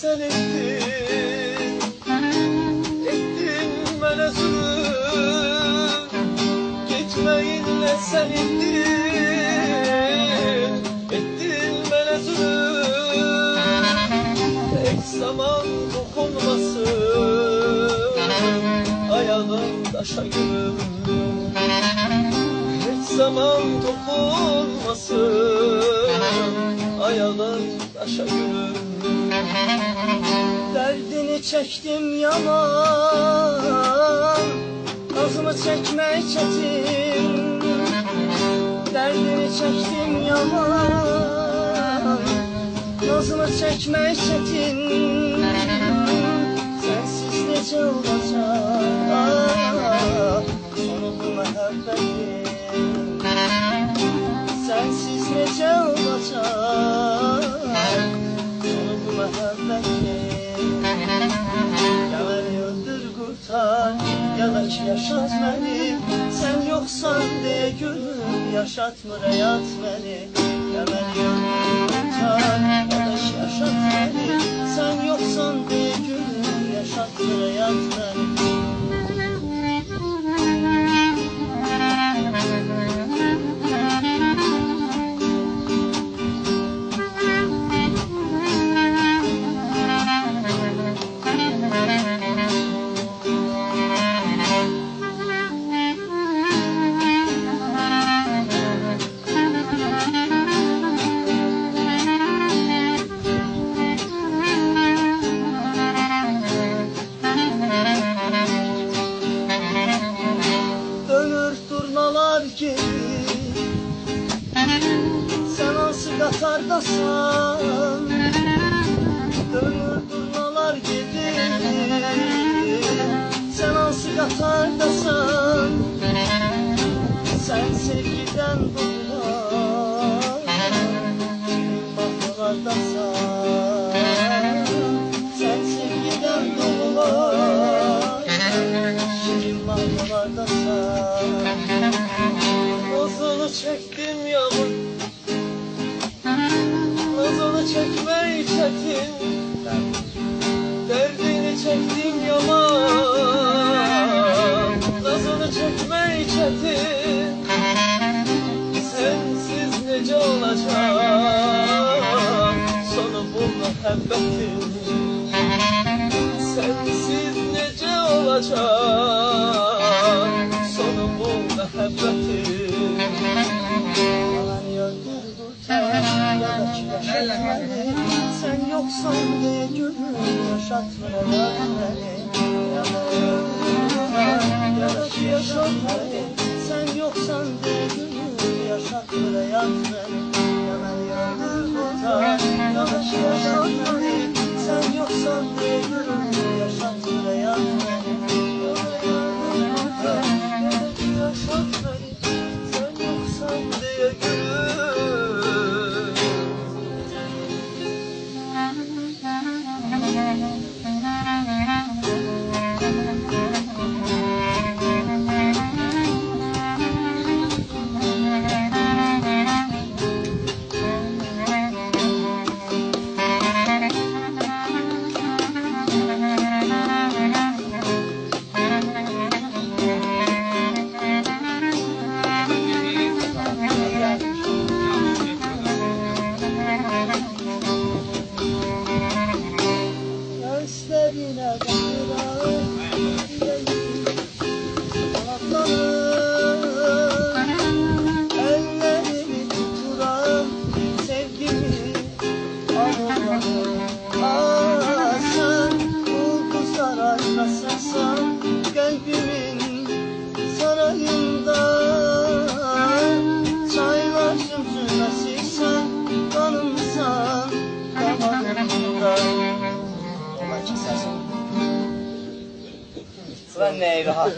sen ettin, ettin mənə zulüm. Gitmeyinle sen ettin, ettin mənə zulüm. Tek zaman dokunmasın ayağın daşa gülüm. Hiç zaman dokunmasın ayağın daşa gülüm. Derdini çektim yalan, nazımı çekmek çetin. Derdini çektim yalan, nazımı çekmek çetin. Sensiz necə olacaq sonu bu məhəbbətin. Sensiz necə olacaq sonu bu məhəbbətin. Ya məni öldür qurtar, ya da ki yaşat məni. Sen yoksan deyə gülüm, yaşatmır həyat məni. Ya məni öldür qurtar, ya da ki yaşat məni. Sen yoksan deyə gülüm, yaşatmır həyat məni. Sen hansı qatardasan, dönür durnalar gedir. Sen hansı qatardasan, sen sevgiden doğular, şirin mahnılardasan. Sen sevgiden doğular, şirin mahnılardasan. Nazını çektim yaman, nazını çekmeyi çetin. Derdini çektim yaman, nazını çekmeyi çetin. Sensiz necə olacaq sonu bu məhəbbətin. Sensiz necə olacaq sonu bu məhəbbətin. Sen yoksan diye gülüm, yaşatmır hayat beni. Ya da ki yaşat beni. Sen yoksan diye gülüm, yaşatmır hayat beni. Ya beni öldür kurtar, ya da ki yaşat beni. Sen yoksan diye gülüm, yaşatmır hayat beni. Ya beni öldür kurtar, ya da ki yaşat beni. Sen yoksan diye gülüm. Gözlerine bakıram, ellerimi tuturam, sevgimi anılarım. Ah sen ulduzlar arkasınsan, kalbimin sarayında. Çaylar zümzüməsiysən, kanımsan, damarımda. Ulan neyi rahat.